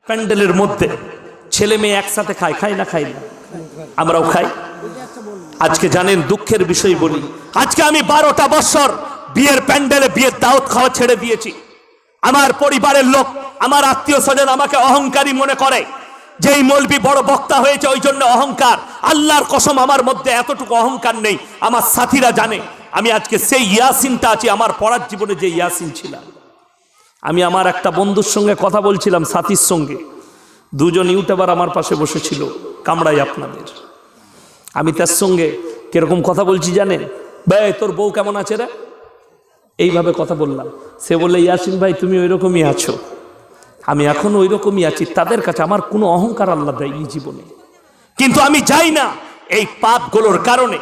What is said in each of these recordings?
প্যান্ডেলের মধ্যে ছেলে মেয়ে একসাথে খায়, খাই না খাই না? আমরাও খাই। আজকে জানেন দুঃখের বিষয় বলি, আজকে আমি 12টা বছর বিয়ের প্যান্ডেলে বিয়ের দাওয়াত খাওয়া ছেড়ে দিয়েছি। আমার পরিবারের লোক, আমার আত্মীয় স্বজন আমাকে অহংকারী মনে করে, যেই মৌলবি বড় বক্তা হয়েছে ওই জন্য অহংকার। আল্লাহর কসম আমার মধ্যে এতটুকু অহংকার নেই। আমার সাথীরা জানে আমি আজকে সেই ইয়াসিনটা আছি, আমার পড়ার জীবনে যে ইয়াসিন ছিলাম। আমি আমার একটা বন্ধুর সঙ্গে কথা বলছিলাম, সাথীর সঙ্গে, দুজন ইউটিউবার আমার পাশে বসেছিল, কামড়াই আপনাদের। আমি তার সঙ্গে কিরকম কথা বলছি জানেন? ভাই তোর বউ কেমন আছে রে, এইভাবে কথা বললাম। সে বললে, ইয়াসিন ভাই তুমি ওই রকমই আছো। আমি এখন ওই রকমই আছি। তাদের কাছে আমার কোনো অহংকার আল্লাহ দেয়নি জীবনে, কিন্তু আমি যাই না এই পাপগুলোর কারণে।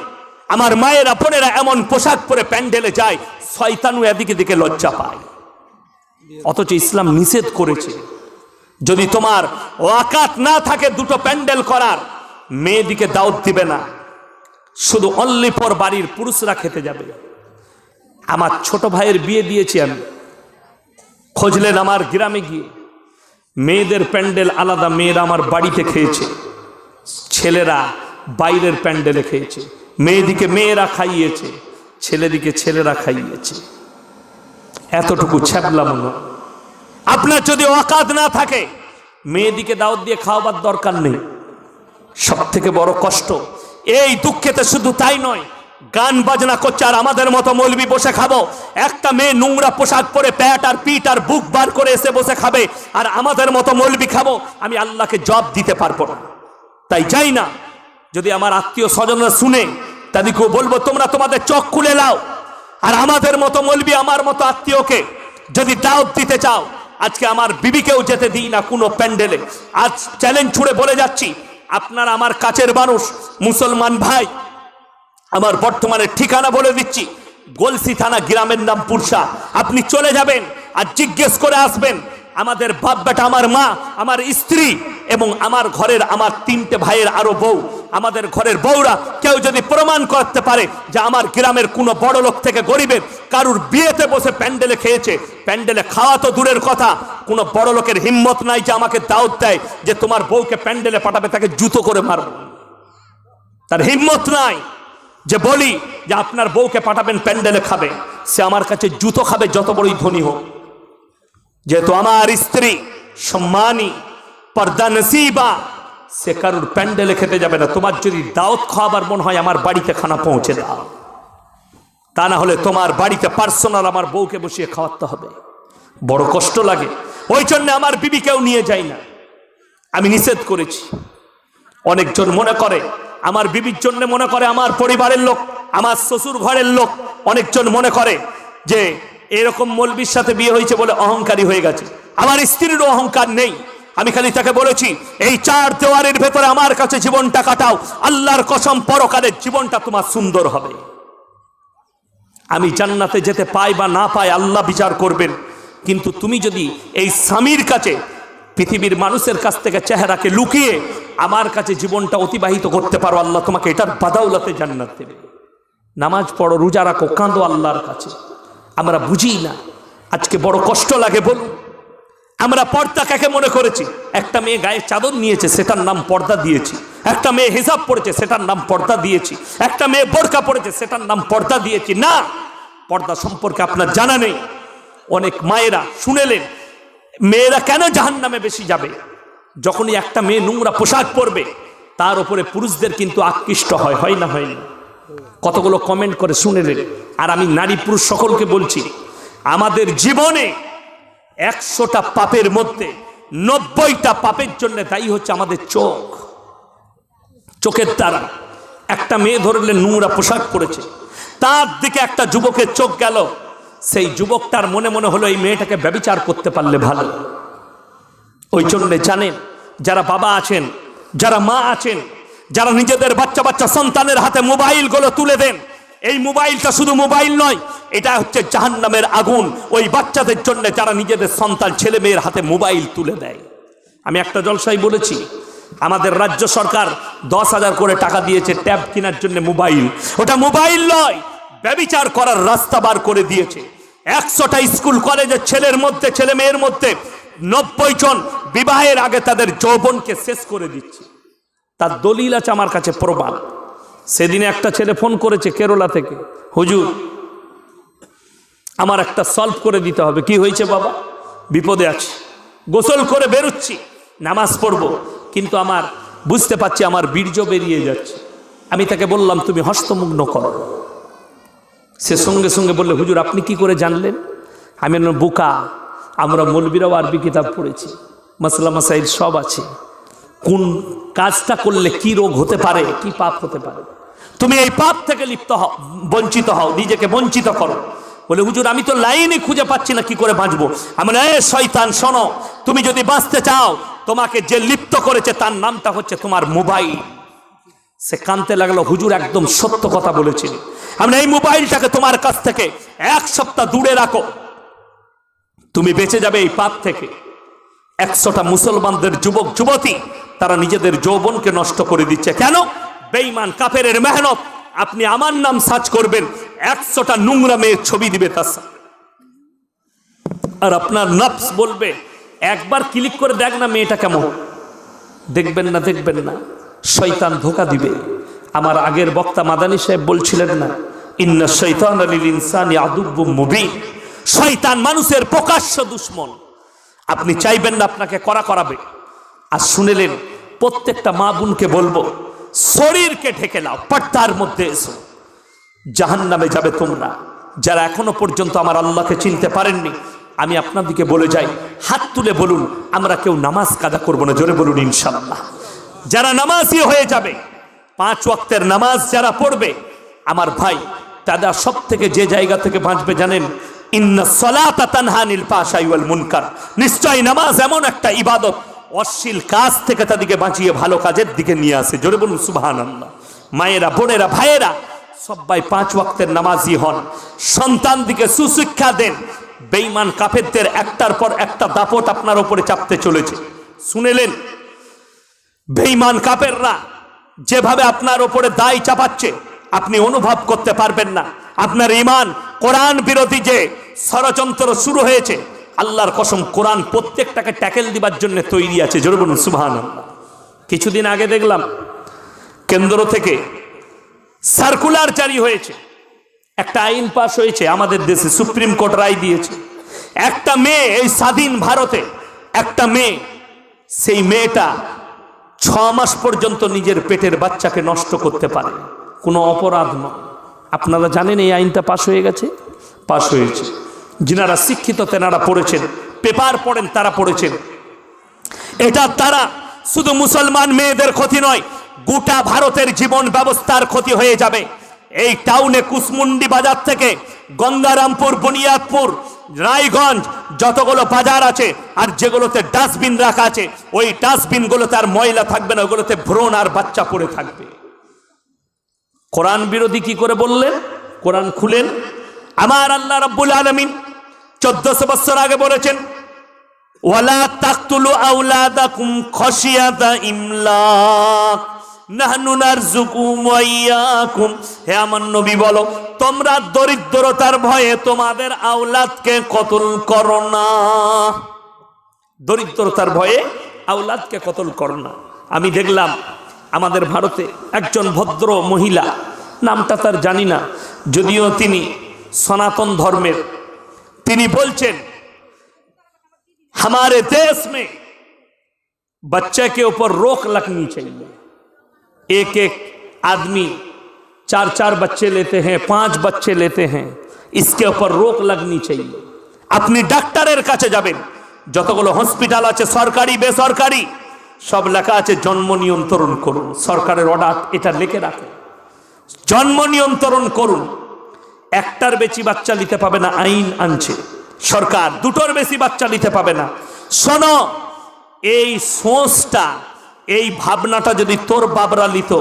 আমার মায়েরা বোনেরা এমন পোশাক পরে প্যান্ডেলে যায়, শয়তানু এদিকে দিকে লজ্জা পায়, অথচ ইসলাম নিষেধ করেছে। যদি তোমার ওয়াকাত না থাকে দুটো প্যান্ডেল করার, মেয়েদিকে দাওয়াত দিবে না, শুধু অনলি ফর বাড়ির পুরুষরা খেতে যাবে। আমার ছোট ভাইয়ের বিয়ে দিয়েছি আমি, খুঁজলেন আমার গ্রামে গিয়ে, মেয়েদের প্যান্ডেল আলাদা, মেয়েরা আমার বাড়িতে খেয়েছে, ছেলেরা বাইরের প্যান্ডেলে খেয়েছে। মেয়েদিকে মেয়েরা খাইয়েছে, ছেলেদিকে ছেলেরা খাইয়েছে। এতটুকু ছ্যাবলাম না। আপনার যদি ওয়াকাত না থাকে, মেয়েদিকে দাওয়াত দিয়ে খাওয়াবার দরকার নেই। সব থেকে বড় কষ্ট এই দুঃখেতে শুধু তাই নয়, গান বাজনা করছে আর আমাদের মতো মৌলবি বসে খাবো। একটা মেয়ে নোংরা পোশাক পরে প্যাট আর পিঠ আর বুক বার করে এসে বসে খাবে, আর আমাদের মতো মৌলবি খাবো। আমি আল্লাহকে জবাব দিতে পারবো না। তাই চাই না যদি আমার আত্মীয় স্বজনরা শুনে, তাদেরকেও বলবো তোমরা তোমাদের চোখ খুলে নাও, আর আমাদের মতো মৌলবি, আমার মতো আত্মীয়কে যদি দাওয়াত দিতে চাও, আজকে আমার বিবিকেও যেতে দিই না কোনো প্যান্ডেলে। আজ চ্যালেঞ্জ ছুড়ে বলে যাচ্ছি, আপনারা আমার কাছের মানুষ, মুসলমান ভাই, আমার বর্তমানে ঠিকানা বলে দিচ্ছি, গলসি থানা, গ্রামের নাম পুরসা। আপনি চলে যাবেন আর জিজ্ঞেস করে আসবেন, আমাদের বাপ বেটা, আমার মা, আমার স্ত্রী এবং আমার ঘরের আমার 3টে ভাইয়ের আরো বউ, আমাদের ঘরের বউরা কেউ যদি প্রমাণ করতে পারে যে আমার গ্রামের কোনো বড় লোক থেকে গরিবের কারুর বিয়েতে বসে প্যান্ডেলে খেয়েছে, প্যান্ডেলে খাওয়া তো দূরের কথা, কোনো বড় লোকের হিম্মত নাই যে আমাকে দাওয়াত দেয় যে তোমার বউকে প্যান্ডেলে পাঠাবে, তাকে জুতো করে মারব। তার হিম্মত নাই যে বলি যে আপনার বউকে পাঠাবেন প্যান্ডেলে খাবে। সে আমার কাছে জুতো খাবে যত বড়ই ধনী হোক। যেহেতু আমার স্ত্রী সম্মানী, পর্দা নসিবা, সে কারুর প্যান্ডেলে খেতে যাবে না। তোমার যদি দাওয়াত খাওয়াবার মন হয়, আমার বাড়িতে খানা পৌঁছে দাও, তা না হলে তোমার বাড়িতে পার্সোনাল আমার বউকে বসিয়ে খাওয়াতে হবে। বড় কষ্ট লাগে, ওই জন্য আমার বিবিকেও নিয়ে যাই না, আমি নিষেধ করেছি। অনেকজন মনে করে আমার বিবির জন্য, মনে করে আমার পরিবারের লোক, আমার শ্বশুর ঘরের লোক, অনেকজন মনে করে যে এরকম মৌলবীর সাথে বিয়ে হয়েছে বলে অহংকারী হয়ে গেছে। আমার স্ত্রীরও অহংকার নেই। আমি খালি তাকে বলেছি, এই 4 দেওয়ালের ভেতরে আমার কাছে জীবনটা কাটাও, আল্লাহর কসম পরকালের জীবনটা তোমার সুন্দর হবে। আমি জান্নাতে যেতে পাই বা না পাই আল্লাহ বিচার করবেন, কিন্তু তুমি যদি এই স্বামীর কাছে, পৃথিবীর মানুষের কাছ থেকে চেহারাকে লুকিয়ে আমার কাছে জীবনটা অতিবাহিত করতে পারো, আল্লাহ তোমাকে এটার বাদাউলাতে জান্নাত দেবে। নামাজ পড়ো, রোজা রাখো, কাঁদো আল্লাহর কাছে। আমরা বুঝি না, আজকে বড় কষ্ট লাগে। বলুন, আমরা পর্দা কাকে মনে করেছি? একটা মেয়ে গায়ে চাদর নিয়েছে, সেটার নাম পর্দা দিয়েছি। একটা মেয়ে হিজাব পড়েছে, সেটার নাম পর্দা দিয়েছি। একটা মেয়ে বোরকা পড়েছে, সেটার নাম পর্দা দিয়েছি। না, পর্দা সম্পর্কে আপনার জানা নেই। অনেক মায়েরা শুনেলেন, মেয়েরা কেন জাহান্নামে বেশি যাবে? যখনই একটা মেয়ে নোংরা পোশাক পরবে, তার উপরে পুরুষদের কিন্তু আকৃষ্ট হয়, হয় না? হয় না? কতগুলো কমেন্ট করে শুনেলেন। আর আমি নারী পুরুষ সকলকে বলছি, আমাদের জীবনে 100টা পাপের মধ্যে 90টা পাপের জন্য দায়ী হচ্ছে আমাদের চোখ। চোখের দ্বারা একটা মেয়ে ধরলেন নোংরা পোশাক পরেছে, তার দিকে একটা যুবকের চোখ গেল, সেই যুবকটার মনে মনে হলো এই মেয়েটাকে ব্যভিচার করতে পারলে ভালো। ওই জন্য জানেন, যারা বাবা আছেন, যারা মা আছেন, যারা নিজেদের বাচ্চা বাচ্চা সন্তানের হাতে মোবাইলগুলো তুলে দেন, এই মোবাইলটা শুধু মোবাইল নয়, এটা হচ্ছে জাহান্নামের আগুন ওই বাচ্চাদের জন্য যারা নিজেদের সন্তান ছেলে মেয়ের হাতে মোবাইল তুলে দেয়। আমি একটা জলসায় বলেছি, আমাদের রাজ্য সরকার 10,000 করে টাকা দিয়েছে ট্যাব কেনার জন্য মোবাইল। ওটা মোবাইল নয়, ব্যভিচার করার রাস্তা বার করে দিয়েছে। 100টা স্কুল কলেজের ছেলে মেয়ের মধ্যে 90 জন বিবাহের আগে তাদের যৌবনকে শেষ করে দিচ্ছে। তার দলিল আছে আমার কাছে, প্রমাণ। সেদিনে একটা ছেলে ফোন করেছে কেরলা থেকে, হুজুর আমার একটা সলভ করে দিতে হবে। কি হয়েছে বাবা? বিপদে আছি, গোসল করে বেরোচ্ছি, নামাজ পড়ব, কিন্তু আমার বুঝতে পারছি আমার বীর্য বেরিয়ে যাচ্ছে। আমি তাকে বললাম তুমি হস্তমুগ্ন করো। সে সঙ্গে সঙ্গে বললে হুজুর আপনি কি করে জানলেন? আমি বললাম বোকা, আমরা মৌলবীরাও আরবি কিতাব পড়েছি, মাসলা মাসাইল সব আছে, কোন কাজটা করলে কি রোগ হতে পারে, কি পাপ হতে পারে। তুমি এই পাপ থেকে লিপ্ত হও, বঞ্চিত হও, নিজেকে বঞ্চিত করো। বলে হুজুর আমি তো লাইনই খুঁজে পাচ্ছি না, কি করে বাঁচবো। আমি বলি এ শয়তান শোনো, তুমি যদি বাঁচতে চাও তোমাকে যে লিপ্ত করেছে তার নামটা হচ্ছে তোমার মোবাইল। সে কাঁদতে লাগলো, হুজুর একদম সত্য কথা বলেছেন, আমি এই মোবাইলটাকে তোমার কাছ থেকে 1 সপ্তাহ দূরে রাখো, তুমি বেঁচে যাবে এই পাপ থেকে। 100টা মুসলমানদের যুবক যুবতী তারা নিজেদের যৌবনকে নষ্ট করে দিচ্ছে। কেন? বেঈমান কাফেরের মেহনত। আপনি আমার নাম সার্চ করবেন, 100টা নোংরা মেয়ের ছবি দিবে তার সাথে, আর আপনার নফস বলবে একবার ক্লিক করে দেখ না মেয়েটা কেমন। দেখবেন না, দেখবেন না, শয়তান ধোঁকা দিবে। আমার আগের বক্তা মাদানী সাহেব বলছিলেন না, ইন্না শাইতানা লিল ইনসানি আদুব্বুম মুবিন, শয়তান মানুষের প্রকাশ্য দুশমন। আপনি চাইবেন না আপনাকে করাবে। আর শুনেলেন, প্রত্যেকটা মা বোনকে বলবো শরীরকে ঢেকে নাও, পর্দার মধ্যে এসো, জাহান্নামে যাবে তোমরা। যারা এখনো পর্যন্ত আমার আল্লাহকে চিনতে পারেননি, আমি আপনাদেরকে বলে যাই, হাত তুলে বলুন আমরা কেউ নামাজ কাজা করবো না। জোরে বলুন ইনশাআল্লাহ। যারা নামাজি হয়ে যাবে, 5 ওয়াক্তের নামাজ যারা পড়বে, আমার ভাই তারা সব থেকে যে জায়গা থেকে বাঁচবে জানেন? ইন্না সলাতা তানহা আনিল ফাহশাই ওয়াল মুনকার, নিশ্চয়ই নামাজ এমন একটা ইবাদত, অশ্লীল কাজ থেকে তাদেরকে বাঁচিয়ে ভালো কাজের দিকে নিয়ে আসে। জোরে বলুন সুবহানাল্লাহ। মায়েরা, বোনেরা, ভাইয়েরা সবাই 5 ওয়াক্তের নামাজি হন, সন্তান দিকে সুশিক্ষা দেন। বেঈমান কাফেরদের একটার পর একটা দাপট আপনার উপরে চাপতে চলেছে। শুনেলেন, বেঈমান কাফেররা যেভাবে আপনার উপরে দায় চাপাচ্ছে আপনি অনুভব করতে পারবেন না। আপনার ঈমান, কোরআন বিরোধী যে ষড়যন্ত্র শুরু হয়েছে, আল্লাহর কসম কোরআন প্রত্যেকটাকে ট্যাকেল দিবার জন্য তৈরি আছে। জোরে বলুন সুবহানাল্লাহ। কিছুদিন আগে দেখলাম কেন্দ্র থেকে সার্কুলার জারি হয়েছে, একটা আইন পাস হয়েছে আমাদের দেশে, সুপ্রিম কোর্ট রায় দিয়েছে। একটা মেয়ে, এই স্বাধীন ভারতে একটা মেয়ে, সেই মেয়েটা 6 মাস পর্যন্ত নিজের পেটের বাচ্চাকে নষ্ট করতে পারে, কোনো অপরাধ নয়। আপনারা জানেন এই আইনটা পাস হয়ে গেছে, পাস হয়েছে। যিনারা শিক্ষিত তেনারা পড়েছেন, পেপার পড়েন তারা পড়েছেন। এটা তারা শুধু মুসলমান মেয়েদের ক্ষতি নয়, গোটা ভারতের জীবন ব্যবস্থার ক্ষতি হয়ে যাবে। এই টাউনে কুসমুন্ডি বাজার থেকে গঙ্গারামপুর, বুনিয়াদপুর, রায়গঞ্জ যতগুলো বাজার আছে আর যেগুলোতে ডাস্টবিন রাখা আছে, ওই ডাস্টবিনগুলোতে আর ময়লা থাকবে না, ওগুলোতে ভ্রূণ আর বাচ্চা পড়ে থাকবে। কোরআন বিরোধী কি করে বললেন? কোরআন খুলেন, আমার আল্লাহ রাব্বুল আলামিন 1400 বছর আগে বলেছেন, ওয়ালা তাকতুলু আওলাদাকুম খাশিয়াতা ইমলাক নাহনু নারযুকুম ওয়া ইয়াকুম। হে আমার নবী বলো, তোমরা দরিদ্রতার ভয়ে তোমাদের আওলাদকে কতল করো না। দরিদ্রতার ভয়ে আওলাদকে কতল করো না। আমি দেখলাম আমাদের ভারতে একজন ভদ্র মহিলা, নামটা তার জানি না, যদিও তিনি সনাতন ধর্মের, তিনি বলছেন हमारे देश में बच्चे के ऊपर रोक लगनी चाहिए। एक एक आदमी 4-4 बच्चे लेते हैं, 5 बच्चे लेते हैं, इसके ऊपर रोक लगनी चाहिए। अपनी डॉक्टरेर काছে যাবেন, যতগুলো হসপিটাল আছে সরকারি বেসরকারি সব লেখা আছে জন্ম নিয়ন্ত্রণ করুন। সরকারের অর্ডার এটা লিখে রাখে, জন্ম নিয়ন্ত্রণ করুন। একটার বেশি বাচ্চা নিতে পাবে না, আইন আনছে সরকার। 2টোর বেশি বাচ্চা নিতে পাবে না। শোনো, এই সোচটা, এই ভাবনাটা যদি তোর বাবরা নিত,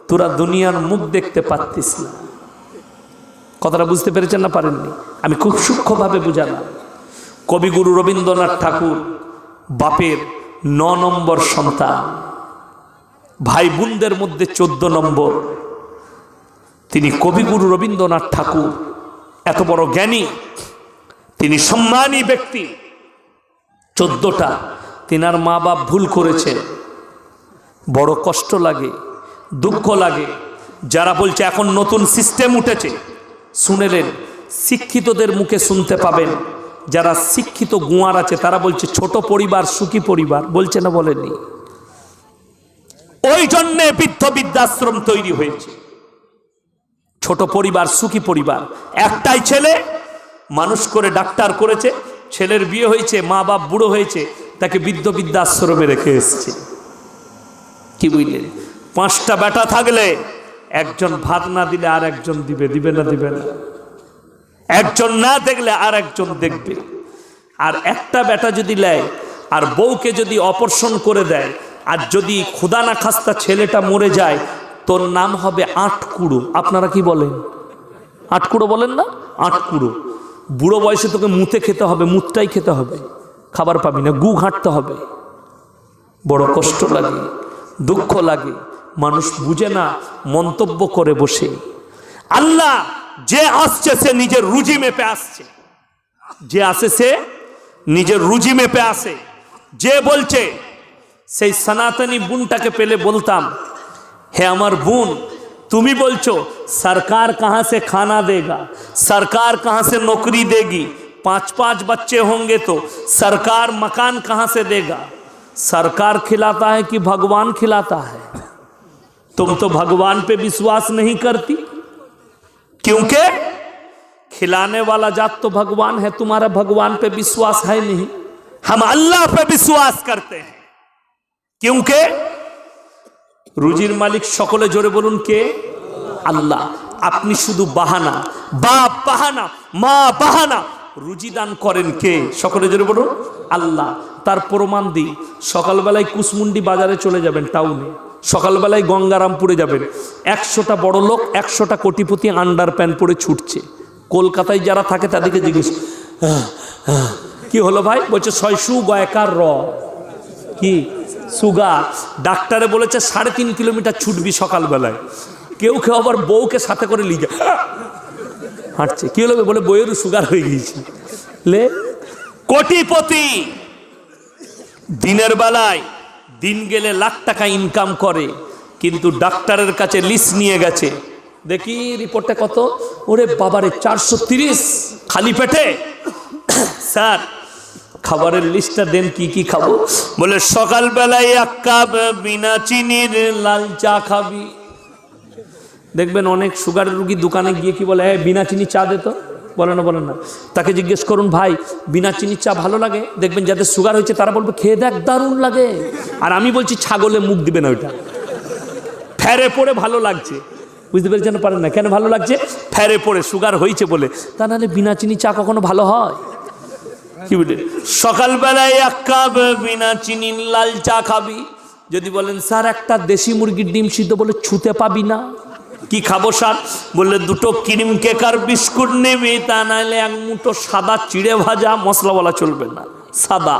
তোরা দুনিয়ার মুখ দেখতে পারতিস না। কথাটা বুঝতে পেরেছেন না পারেননি? আমি খুব সূক্ষ্মভাবে বুঝালাম। কবিগুরু রবীন্দ্রনাথ ঠাকুর বাপের 9 নম্বর সন্তান, ভাই বোনদের মধ্যে 14 নম্বর। তিনি কবিগুরু রবীন্দ্রনাথ ঠাকুর এত বড় জ্ঞানী, তিনি সম্মানী ব্যক্তি, 14টা। তিনার মা বাপ ভুল করেছে, বড় কষ্ট লাগে, দুঃখ লাগে। যারা বলছে এখন নতুন সিস্টেম উঠেছে, শুনেলেন, শিক্ষিতদের মুখে শুনতে পাবেন, যারা শিক্ষিত গুয়ার আছে তারা বলছে ছোট পরিবার সুখী পরিবার, বলছে না বলেনি? ওই জন্যে বৃদ্ধ বৃদ্ধাশ্রম তৈরি হয়েছে। ছোট পরিবার সুখী পরিবার, একটাই ছেলে মানুষ করে ডাক্তার করেছে, ছেলের বিয়ে হয়েছে, মা বাপ বুড়ো হয়েছে, তাকে বৃদ্ধ বৃদ্ধাশ্রমে রেখে এসছে। কি বুঝলেন? 5টা বেটা থাকলে একজন ভাত না দিলে আর একজন দিবে, দিবে না দিবে না? একজন না দেখলে আর একজন দেখবে। আর একটা বেটা যদি নেয় আর বউকে যদি অপারেশন করে দেয়, আর যদি খুদা না খাস্তা ছেলেটা মরে যায়, তোর নাম হবে 8 কুড়ো। আপনারা কি বলেন? 8 কুড়ো বলেন না? 8 কুড়ো। বুড়ো বয়সে তোকে মুতে খেতে হবে, মুতটাই খেতে হবে, খাবার পাবি না, গু ঘাঁটতে হবে। বড় কষ্ট লাগে, দুঃখ লাগে, মানুষ বুঝে না, মন্তব্য করে বসে। আল্লাহ যে আসছে সে নিজের রুজি মেপে আসছে, যে আসে সে নিজের রুজি মেপে আসে। যে বলছে, সেই সনাতনী বোনটাকে পেলে বলতাম, হে আমার বোন, তুমি বলছো सरकार कहाँ से खाना देगा, सरकार कहाँ से नौकरी देगी, 5-5 बच्चे होंगे तो सरकार मकान कहाँ से देगा? सरकार खिलाता है कि भगवान खिलाता है? तुम तो भगवान पे विश्वास नहीं करती, क्योंकि खिलाने वाला जात तो भगवान है, तुम्हारा भगवान पे विश्वास है नहीं। हम अल्लाह पे विश्वास करते हैं, क्योंकि রুজির মালিক সকলে জোরে বলুন কে? আল্লাহ। আপনি শুধু বাহানা, বাপ বাহানা, মা বাহানা, রুজি দান করেন কে? সকলে জোরে বলুন আল্লাহ। তার প্রমাণ দিই, সকালবেলায় কুসমুন্ডি বাজারে চলে যাবেন, টাউনে সকালবেলায় গঙ্গারামপুরে যাবেন, 100টা বড় লোক, 100টা কোটিপতি আন্ডার প্যান্ট পরে ছুটছে। কলকাতায় যারা থাকে তাদেরকে জিজ্ঞেস, কি হলো ভাই? বলছে 600 গয়কার র। কি সুগার? ডাক্তারে বলেছে 3.5 কিলোমিটার ছুটবি সকালবেলায়। কেউ কেউ আবার বউকে সাথে করে লিজা হাঁটছে। কি হলো? বলে বইয়েরও সুগার হয়ে গিয়েছে। লে কোটিপতি দিনের বেলায় দিন গেলে লাখ টাকা ইনকাম করে, কিন্তু ডাক্তারের কাছে লিস্ট নিয়ে গেছে, দেখি রিপোর্টে কত, ওরে বাবারে 430 খালি পেটে। স্যার খাবারের লিস্টটা দেন, কি কি খাবো? বলে সকালবেলায় 1 কাপ বিনা চিনির লাল চা খাবি। দেখবেন অনেক সুগারের রুগী দোকানে গিয়ে কি বলে, বিনা চিনি চা দে তো। বলে না, বলেন না। তাকে জিজ্ঞেস করুন, ভাই বিনা চিনির চা ভালো লাগে? দেখবেন যাদের সুগার হয়েছে তারা বলবে, খেয়ে দেখ দারুণ লাগে। আর আমি বলছি ছাগলে মুখ দিবে না, ওইটা ফেরে পড়ে ভালো লাগছে। বুঝতে পেরেছেন? পারেন না কেন ভালো লাগছে? ফেরে পড়ে, সুগার হয়েছে বলে। তা নাহলে বিনা চিনি চা কখনো ভালো হয়? কি বলে সকালবেলায় 1 কাপ বিনা চিনির লাল চা খাবি। যদি বলেন স্যার একটা দেশি মুরগির ডিম সিদ্ধ, বলে ছুতে পাবি না। কি খাবো স্যার? বললে 2টো ক্রিম কেক আর বিস্কুট নেবে, তা নাহলে 1 মুঠো সাদা চিড়ে ভাজা, মশলা বলা চলবে না, সাদা।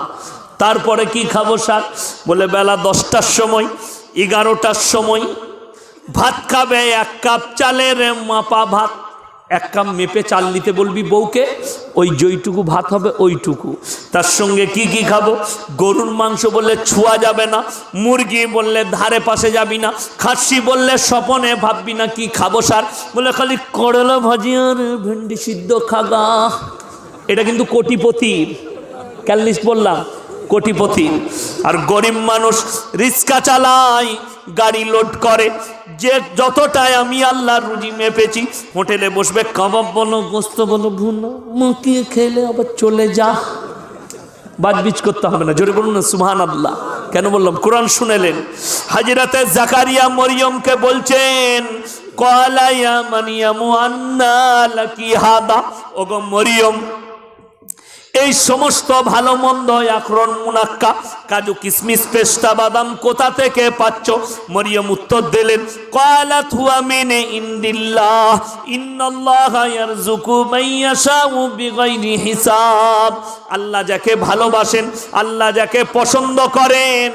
তারপরে কি খাবো স্যার? বলে বেলা 10টার সময়, 11টার সময় ভাত খাবে, 1 কাপ চালের মাপা ভাত। 1 কাপ মেপে চাল নিতে বলবি বউকে, ওই যেইটুকু ভাত হবে ওইটুকু। তার সঙ্গে কি কি খাবো? গরুর মাংস বললে ছুঁয়া যাবে না, মুরগি বললে ধারে পাশে যাবি না, খাসি বললে স্বপনে ভাববি না। কি খাবো স্যার? বলে খালি করলা ভাজি আর ভেন্ডি সিদ্ধ খাগা। এটা কিন্তু কোটিপতির ক্যালিস বললাম, কোটিপতি। আর গরিব মানুষ রিক্সা চালায়, গাড়ি লোড করে, যে যতটাই আমি আল্লাহর রুজি মেপেছি, হোটেলে বসবে, কাবাব বলো, গোস্ত বলো, ভুনো মুখিয়ে খেলে আবার চলে যা। বাজবিজ করতে হবে না, জোরে বলুন না সুবহানাল্লাহ। কেন বললাম? কোরআন শুনেলেন, হযরতে জাকারিয়া মরিয়মকে বলছেন, ক্বালা ইয়া মারইয়াম আন্না লাকি হাদা। ওগো মরিয়ম, এই সমস্ত ভালো মন্দ, আখরন, মুনাক্কা, কাজু, কিশমিশ, পেস্তা, বাদাম কোথা থেকে পাচ্ছ? মরিয়ম উত্তর দিলেন, ক্বালাত হুয়া মিন ইনদিল্লাহ, ইন্নাল্লাহা ইয়ারযুকু মান ইয়াশাউ বিগাইরি হিসাব। আল্লাহ যাকে ভালোবাসেন, আল্লাহ যাকে পছন্দ করেন,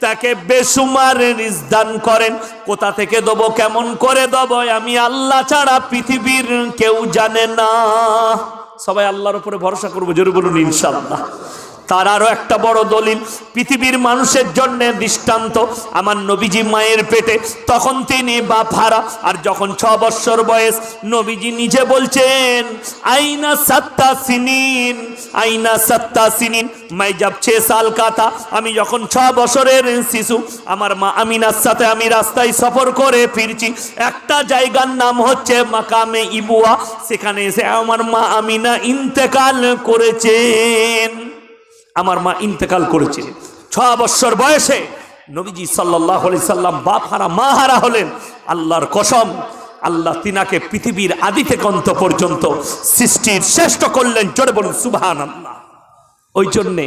তাকে বেসুমার রিজক দান করেন। কোথা থেকে দেব, কেমন করে দেব, আমি আল্লাহ ছাড়া পৃথিবীর কেউ জানে না। সবাই আল্লাহর উপরে ভরসা করবো, জোরে বলুন ইনশাআল্লাহ। তার আরো একটা বড় দলিল, পৃথিবীর মানুষের জন্য দৃষ্টান্ত। আমার নবীজি মায়ের পেটে, তখন তিনি বাপ হারা, আর যখন 6 বছর বয়স, নবীজি নিজে বলছেন আইনা সাত্তা সিনিন, আইনা সাত্তা সিনিন, मैं जब 6 साल का था, আমি যখন 6 বছরের শিশু, আমার মা আমিনার সাথে আমি রাস্তায় সফর করে ফিরছি, একটা জায়গার নাম হচ্ছে মাকামে ইবুয়া, সেখানে এসে আমার মা আমিনা ইন্তেকাল করেছেন। আমার মা ইন্তেকাল করেছেন 6 বছর বয়সে। নবীজি সাল্লাল্লাহু আলাইহি সাল্লাম বাপ হারা মা হারা হলেন। আল্লাহর কসম, আল্লাহ তিনাকে পৃথিবীর আদি থেকে অন্ত পর্যন্ত সৃষ্টির শ্রেষ্ঠ করলেন। জোরে বলুন সুবহানাল্লাহ। ওই জন্যে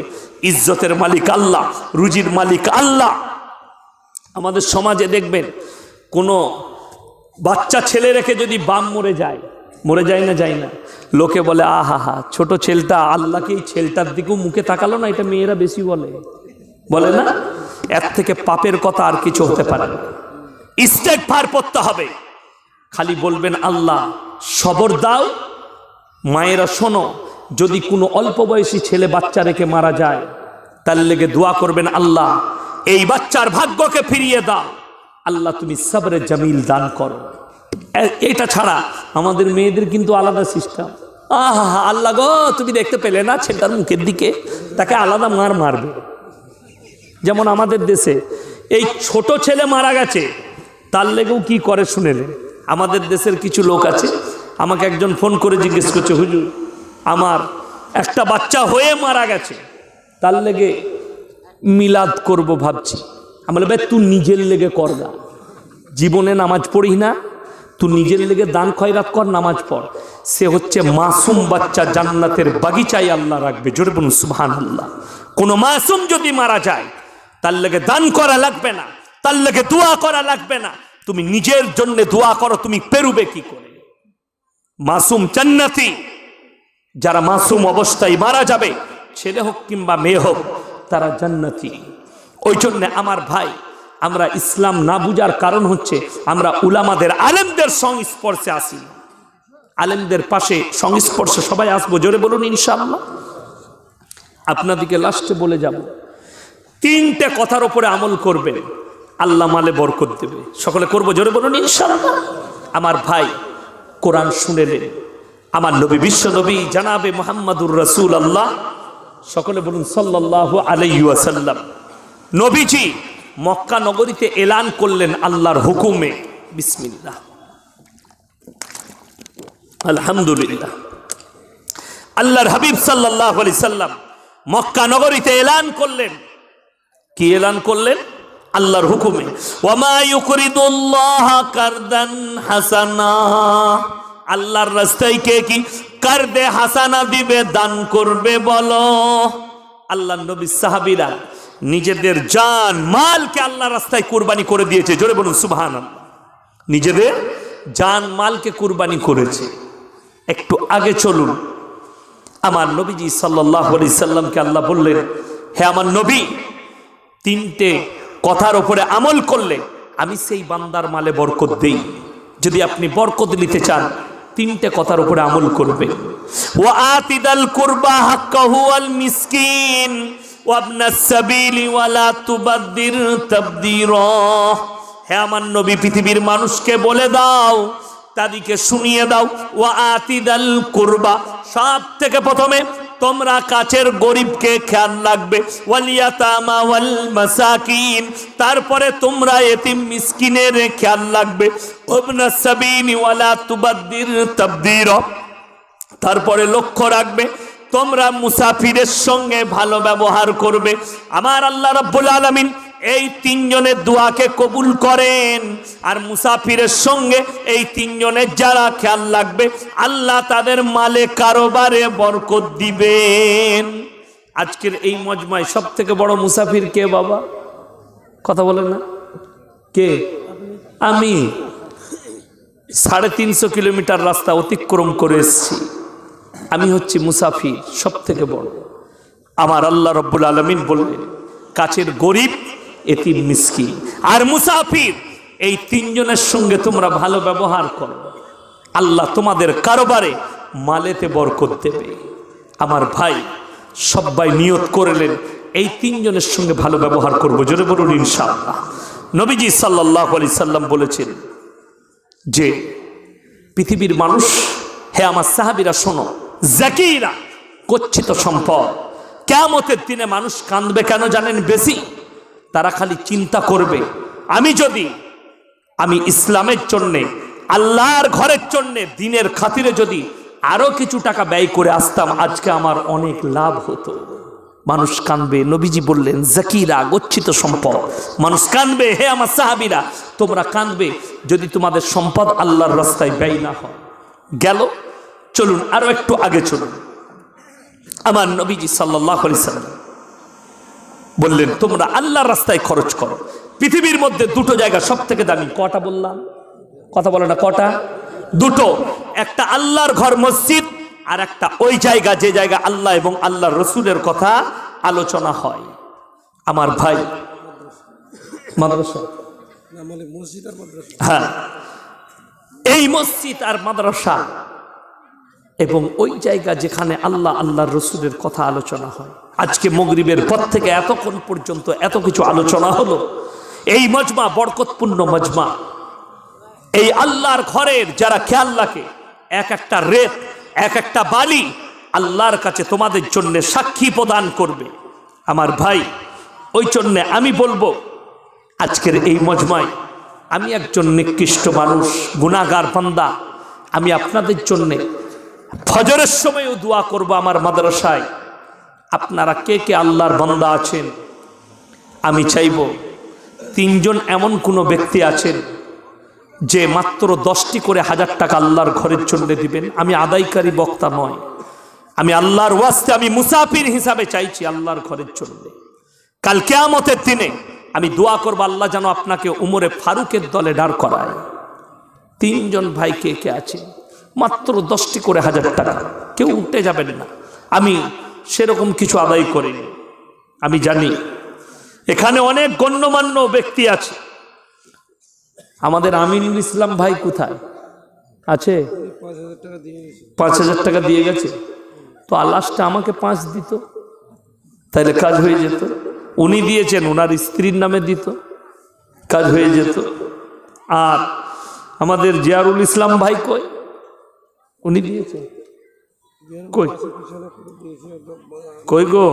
ইজ্জতের মালিক আল্লাহ, রুজির মালিক আল্লাহ। আমাদের সমাজে দেখবেন কোনো বাচ্চা ছেলে রেখে যদি বাপ মরে যায় না, যায় না, লোকে বলে আহা হা, ছোট ছেলেটা, আল্লাহকে এই ছেলেটার দিকেও মুখে তাকালো না। এটা মেয়েরা বেশি বলে না? এর থেকে পাপের কথা আর কিছু হতে পারে না। ইস্তেগফার পড়তে হবে, খালি বলবেন আল্লাহ সবর দাও। মায়েরা শোনো, যদি কোনো অল্প বয়সী ছেলে বাচ্চা রেখে মারা যায়, তার লেগে দোয়া করবেন আল্লাহ এই বাচ্চার ভাগ্যকে ফিরিয়ে দাও, আল্লাহ তুমি সবরে জামিল দান করো। এটা ছাড়া আমাদের মেয়েদের কিন্তু আলাদা সিস্টেম। আহা, আল্লাহ গো তুমি দেখতে পেলে না ছেলেটার মুখের দিকে, তাকে আলাদা মারবে। যেমন আমাদের দেশে এই ছোট ছেলে মারা গেছে, তার লেগেও কি করে শুনেলেন? আমাদের দেশের কিছু লোক আছে, আমাকে একজন ফোন করে জিজ্ঞেস করছে, হুজুর আমার একটা বাচ্চা হয়ে মারা গেছে, তার লেগে মিলাদ করব ভাবছি। আমি বলি ভাই তুই নিজের লেগে কর না, জীবনে নামাজ পড়ি না, তুই নিজের লেগে দান খয়রাত কর, নামাজ পড়। সে হচ্ছে মাসুম বাচ্চা, জান্নাতের বাগিচায় আল্লাহ রাখবে। জোরে বলুন সুবহানাল্লাহ। কোনো মাসুম যদি মারা যায়, তার লেগে দান করা লাগবে না, তার লেগে দোয়া করা লাগবে না, তুমি নিজের জন্য দোয়া করো। তুমি পেরুবে কি করে? মাসুম জান্নাতি, যারা মাসুম অবস্থায় মারা যাবে, ছেলে হোক কিংবা মেয়ে হোক, তারা জান্নাতি। ওই জন্য আমার ভাই, আমরা ইসলাম না বুঝার কারণ হচ্ছে আমরা উলামাদের, আলেমদের সংস্পর্শে আসি। আলেমদের পাশে সংস্পর্শে সবাই আসবো। জোরে বলুন ইনশাআল্লাহ। আপনাদিকে লাস্টে বলে যাব, 3টে কথার উপরে আমল করবেন, আল্লাহ মালে বরকত দেবে। সকলে করবো, জোরে বলুন ইনশাআল্লাহ। আমার ভাই, কোরআন শুনেলেন, আমার নবী, বিশ্ব নবী জানাবে মুহাম্মাদুর রাসূলুল্লাহ, সকলে বলুন সাল্লাল্লাহু আলাইহি ওয়াসাল্লাম। নবীজি মক্কা নগরীতে এলান করলেন আল্লাহর হুকুমে, বিসমিল্লাহ আলহামদুলিল্লাহ। আল্লাহর হাবিব সাল্লাল্লাহু আলাইহি সাল্লাম মক্কা নগরীতে এলান করলেন। কি এলান করলেন? আল্লাহর হুকুমে, ওয়ামা ইউকরিদুল্লাহ কারদান হাসানা, আল্লাহর রাস্তায় কে কি কারদে হাসানা দিবে, দান করবে বলো। আল্লাহর নবী সাহাবীরা নিজেদের জান মালকে আল্লাহর রাস্তায় কুরবানি করে দিয়েছে। জোরে বলুন সুবহানাল্লাহ। নিজেদের জান মালকে কুরবানি করেছে। একটু আগে চলুন, আমার নবীজি সাল্লাল্লাহু আলাইহি সাল্লামকে আল্লাহ বললেন, হে আমার নবী, 3টে কথার উপরে আমল করলে আমি সেই বান্দার মালে বরকত দেই। যদি আপনি বরকত নিতে চান, 3টে কথার উপরে আমল করবে। ওয়া আতিদাল কুরবা হাক্কাহু আল মিসকিন ওয়া ইবনাস সাবিলি ওয়া লা তুবাদদির তাবদীরা। হে আমার নবী, পৃথিবীর মানুষকে বলে দাও, তাদেরকে শুনিয়ে দাও, ওয়া আতিদাল কুরবা, সব থেকে প্রথমে তোমরা কাছের গরিবকে খেয়াল রাখবে, ওয়াল ইয়াতামা ওয়াল মাসাকিন, তারপরে তোমরা এতিম মিসকিনের খেয়াল রাখবে, ইবনাস সাবিলি ওয়া লা তুবাদদির তাবদীরা, তারপরে লক্ষ্য রাখবে তোমরা মুসাফিরের সঙ্গে ভালো ব্যবহার করবে। আমার আল্লাহ রাব্বুল আলামিন এই 3 জনের দোয়াকে কবুল করেন। আর মুসাফিরের সঙ্গে এই 3 জনের যারা খেয়াল রাখবে, আল্লাহ তাদের মালে কারোবারে বরকত দিবেন। আজকের এই মজমায় সব থেকে বড় মুসাফির কে বাবা? কথা বলেন না কে? আমি 350 কিলোমিটার রাস্তা অতিক্রম করে এসেছি। আমি হচ্ছি মুসাফির, সব থেকে বড়। আমার আল্লাহ রাব্বুল আলামিন বললেন, কাছের গরিব, এতিম, মিসকিন আর মুসাফির, এই 3 জনের সঙ্গে তোমরা ভালো ব্যবহার করো, আল্লাহ তোমাদের কারোবারে মালেতে বরকত দেবে। আমার ভাই, সবাই নিয়ত করলেন এই তিনজনের সঙ্গে ভালো ব্যবহার করব, জোরে বলুন ইনশাআল্লাহ। নবীজি সাল্লাল্লাহু আলাইহি সাল্লাম বলেছেন যে পৃথিবীর মানুষ, হে আমার সাহাবীরা শোনো, জাকিরা গচ্ছিত সম্পদ। কিয়ামতের দিনে মানুষ কাঁদবে কেন জানেন? বেশি তারা খালি চিন্তা করবে, আমি ইসলামের জন্যে, আল্লাহর ঘরের জন্যে, দিনের খাতিরে যদি আরো কিছু টাকা ব্যয় করে আসতাম, আজকে আমার অনেক লাভ হতো। মানুষ কাঁদবে। নবীজি বললেন জাকিরা গচ্ছিত সম্পদ। মানুষ কাঁদবে, হে আমার সাহাবীরা তোমরা কাঁদবে যদি তোমাদের সম্পদ আল্লাহর রাস্তায় ব্যয় না হয়। গেল, চলুন আরো একটু আগে চলুন। আমার নবীজি সাল্লাল্লাহু আলাইহি সাল্লাম বললেন তোমরা আল্লাহর রাস্তায় খরচ করো। পৃথিবীর মধ্যে দুটো জায়গা সব থেকে দামি। কটা বললাম? কথা বলে না কটা? দুটো। একটা আল্লাহর ঘর মসজিদ, আর একটা ওই জায়গা যে জায়গা আল্লাহ এবং আল্লাহর রসুলের কথা আলোচনা হয়। আমার ভাই, মাদ্রাসা, হ্যাঁ, এই মসজিদ আর মাদ্রাসা এবং ওই জায়গা যেখানে আল্লাহ আল্লাহর রসুলের কথা আলোচনা হয়। আজকে মাগরিবের পর থেকে এতক্ষণ পর্যন্ত এত কিছু আলোচনা হলো। এই মজমা বরকতপূর্ণ মজমা। এই আল্লাহর ঘরের যারা খেয়াল রাখে, এক একটা রেত, এক একটা বালি আল্লাহর কাছে তোমাদের জন্য সাক্ষী প্রদান করবে। আমার ভাই, ওই জন্য আমি বলবো আজকের এই মজমায় আমি একজন নিকৃষ্ট মানুষ, গুনাহগার বান্দা। আমি আপনাদের জন্য ফজরের সময়ও দোয়া করব। আমার মাদ্রাসায় আপনারা কে কে আল্লাহর বান্দা আছেন? আমি চাইব তিনজন এমন কোনো ব্যক্তি আছেন যে মাত্র 10টি করে 1000 টাকা আল্লাহর ঘরের জন্য দিবেন। আমি আদায়কারী বক্তা নয়, আমি আল্লাহর ওয়াস্তে, আমি মুসাফির হিসাবে চাইছি আল্লাহর ঘরের জন্য। কাল কিয়ামতের দিনে আমি দোয়া করব আল্লাহ যেন আপনাকে উমরে ফারুকের দলে দাঁড় করায়। তিনজন ভাই কে কে আছে? মাত্র 10টি করে 1000 টাকা, কেউ উঠে যাবেন না। আমি সেরকম কিছু আদায় করিনি। আমি জানি এখানে অনেক গণ্যমান্য ব্যক্তি আছে। আমাদের আমিনুল ইসলাম ভাই কোথায় আছে? 5000 টাকা দিয়ে গেছে। তো আল্লাহটা আমাকে 5 দিত, তাহলে কাজ হয়ে যেত। উনি দিয়েছেন, ওনার স্ত্রীর নামে দিত, কাজ হয়ে যেত। আর আমাদের জিয়ারুল ইসলাম ভাই কই? উনি দিয়েছেন কই? কই গো?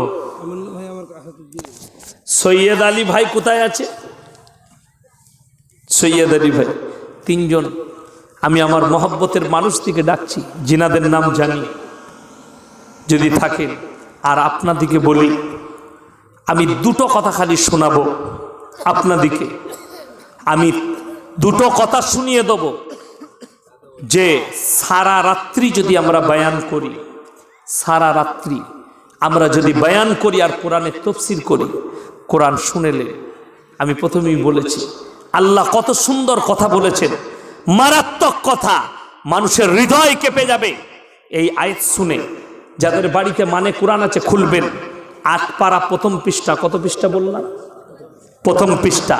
সৈয়দ আলী ভাই কোথায় আছে? সৈয়দ আলী ভাই। তিনজন আমি আমার মহব্বতের মানুষ থেকে ডাকছি, জিনাদের নাম জানি যদি থাকেন। আর আপনাদিকে বলি, আমি দুটো কথা খালি শোনাবো আপনাদিকে। আমি দুটো কথা শুনিয়ে দেব যে সারা রাত্রি যদি আমরা বয়ান করি, সারা রাত্রি আমরা যদি বয়ান করি আর কোরআনের তাফসীর করি, কোরআন শুনেলে, আমি প্রথমেই বলেছি আল্লাহ কত সুন্দর কথা বলেছেন, মারাত্মক কথা, মানুষের হৃদয় কেঁপে যাবে এই আয়াত শুনে। যাদের বাড়িতে মানে কোরআন আছে খুলবেন। 8 পারা প্রথম পৃষ্ঠা। কত পৃষ্ঠা বললাম? প্রথম পৃষ্ঠা।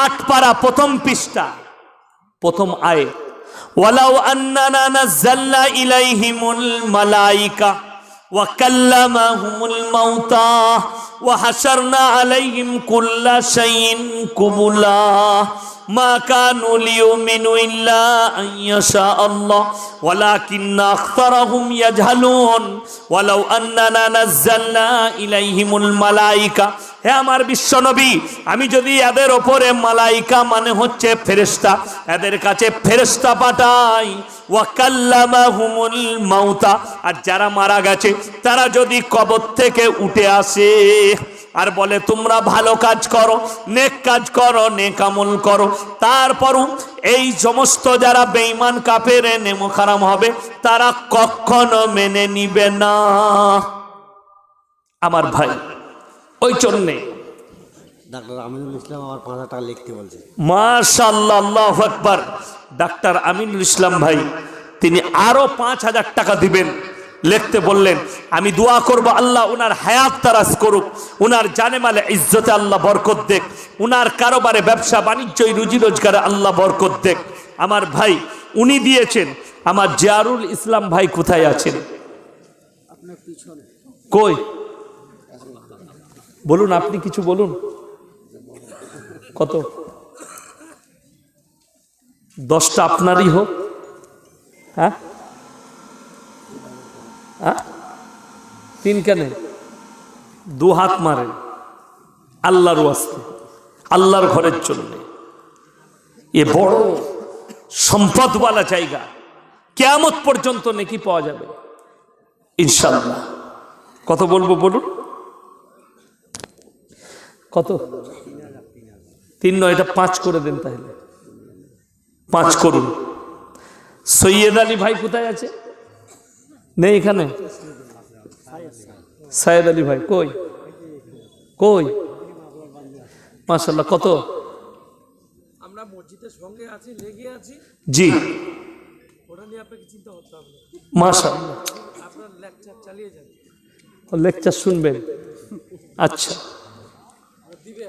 8 পারা প্রথম পৃষ্ঠা, প্রথম আয়াত। ওয়ালাউ আন্নানা নাযালনা ইলাইহিমুল মালাইকা ওয়া কাল্লামাহুমুল মাউতা ওয়া হাশারনা আলাইহিম কুল্লা শাইইন কুবুলা মা কানু লিউমিনু ইল্লা আন ইয়াশা আল্লাহ ওয়ালাকিন্না আকতারাহুম ইয়াজহালুন ওয়ালাউ আন্নানা নাযালনা ইলাইহিমুল মালাইকা। হে আমার বিশ্বনবী, আমি যদি এদের ওপরে মালাইকা মানে হচ্ছে ফেরেশতা, এদের কাছে ফেরেশতা পাঠাই, ওয়া কাল্লামাহুমুল মাউতা, আর যারা মারা গেছে তারা যদি কবর থেকে উঠে আসে আর বলে তোমরা ভালো কাজ করো, নেক কাজ করো, নেক আমল করো, তারপরও এই সমস্ত যারা বেঈমান কাফের নেমখারাম হবে, তারা কখনো মেনে নিবে না। আমার ভাই, ওই জন্যে ডাক্তার আমিনুল ইসলাম আমার 5000 টাকা লিখতে বলছে। মাশাআল্লাহ, আল্লাহু আকবার। ডাক্তার আমিনুল ইসলাম ভাই তিনি আরো 5000 টাকা দিবেন, লিখতে বললেন। আমি দোয়া করব আল্লাহ উনার হায়াত তারাজ করুক, উনার জানে মালে ইজ্জতে আল্লাহ বরকত দেখ, উনার কারোবারে ব্যবসা বাণিজ্য রুজি রোজগারে আল্লাহ বরকত দেখ। আমার ভাই উনি দিয়েছেন। আমার জিয়ারুল ইসলাম ভাই কোথায় আছেন? কই? বলুন, আপনি কিছু বলুন। কত? 10টা আপনারই হোক। হ্যাঁ হ্যাঁ, 3 কেন? 2 হাত মারেন আল্লাহর ওয়াস্তে, আল্লাহর ঘরের জন্য। এ বড় সম্পদওয়ালা জায়গা, কিয়ামত পর্যন্ত নেকি পাওয়া যাবে ইনশাআল্লাহ। কত বলবো বলুন? কত? 3 নয়, এটা 5 করে দেন তাহলে। 5 করুন। সৈয়দ আলী ভাই কোথায় আছে? নেই এখানে? সৈয়দ আলী ভাই কই? কই? মাশাআল্লাহ। কত? আমরা মসজিদের সঙ্গে আছি, লেগে আছি, জি ওটা নিয়ে আপনাকে চিন্তা করতে হবে না। মাশাআল্লাহ। আপনার লেকচার চালিয়ে যান, লেকচার শুনবেন? আচ্ছা দিবে।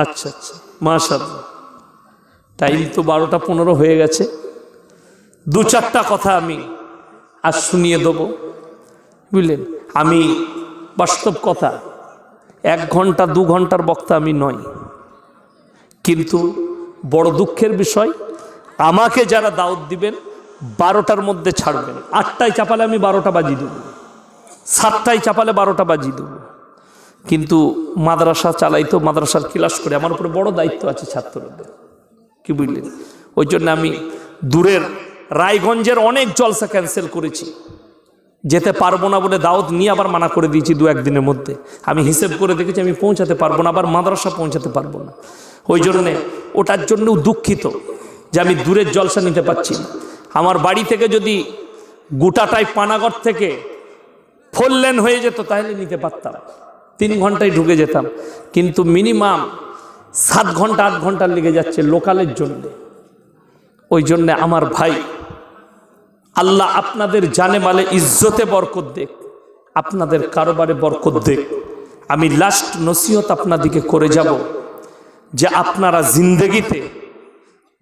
আচ্ছা আচ্ছা, মাশাআল্লাহ। টাইম তো 12টা 15 হয়ে গেছে। 2-4টা কথা আমি আজ শুনিয়ে দেব, বুঝলেন? আমি বাস্তব কথা, 1 ঘন্টা 2 ঘন্টার বক্তা আমি নই, কিন্তু বড় দুঃখের বিষয়, আমাকে যারা দাওয়াত দিবেন 12টার মধ্যে ছাড়বেন। 8টায় চাপালে আমি 12টা বাজিয়ে দেবো, 7টায় চাপালে 12টা বাজিয়ে দেবো। কিন্তু মাদ্রাসা চালাই তো, মাদ্রাসার ক্লাস করে আমার উপরে বড় দায়িত্ব আছে ছাত্রদের, কি বুঝলেন? ওই জন্য আমি দূরের রায়গঞ্জের অনেক জলসা ক্যান্সেল করেছি, যেতে পারবো না বলে দাওয়াত নিয়ে আবার মানা করে দিয়েছি 2-1 দিনের মধ্যে। আমি হিসেব করে দেখেছি আমি পৌঁছাতে পারবো না, আবার মাদ্রাসা পৌঁছাতে পারবো না। ওই জন্যে ওটার জন্যও দুঃখিত যে আমি দূরের জলসা নিতে পারছি না। আমার বাড়ি থেকে যদি গোটাটাই পানাগড় থেকে 4 লেন হয়ে যেত তাহলে নিতে পারতাম, 3 ঘন্টায় ঢুকে যেতাম। কিন্তু মিনিমাম 7 ঘন্টা 8 ঘন্টা লেগে যাচ্ছে লোকালের জন্য। ওই জন্যে আমার ভাই, আল্লাহ আপনাদের জানে মালে ইজ্জতে বরকত দেখ, আপনাদের কারবারে বরকত দেখ। আমি লাস্ট নসিহত আপনাদিকে করে যাব যে আপনারা জিন্দেগিতে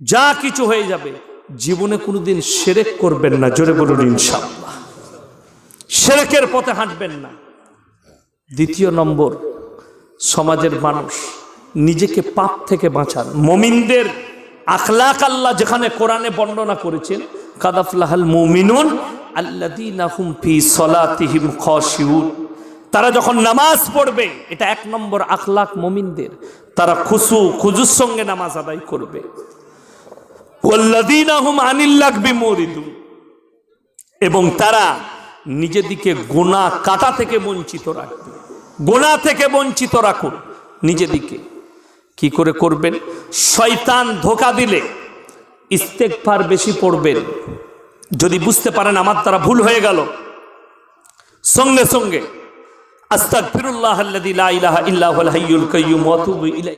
যা কিছু হয়ে যাবে, জীবনে কোনোদিন শিরক করবেন না। জোরে বলুন ইনশাআল্লাহ। শিরকের পথে হাঁটবেন না। 2 নম্বর, সমাজের মানুষ নিজেকে পাপ থেকে বাঁচান। মুমিনদের আখলাক আল্লাহ যেখানে কোরআনে বর্ণনা করেছেন, কাদ আফলাহাল মুমিনুন আল্লাযীনা হুম ফি সলাতিহিম খাশিউন, তারা যখন নামাজ পড়বে, এটা 1 নম্বর আখলাক মুমিনদের, তারা খুজুর সঙ্গে নামাজ আদায় করবে। ওয়াল্লাযীনা হুম আনিল লাগবি মুরিদুন, এবং তারা নিজেদিকে গুনাহ কাটা থেকে বঞ্চিত রাখবে। গুনাহ থেকে বঞ্চিত রাখুন নিজেদিকে। কি করে করবেন? শয়তান ধোঁকা দিলে ইস্তেগফার বেশি পড়বেন। যদি বুঝতে পারেন আমার দ্বারা ভুল হয়ে গেল, সঙ্গে সঙ্গে আস্তাগফিরুল্লাহ আল্লাযী লা ইলাহা ইল্লা হুয়াল হাইয়ুল কাইয়্যুম ওয়া আতুবু ইলাইহি।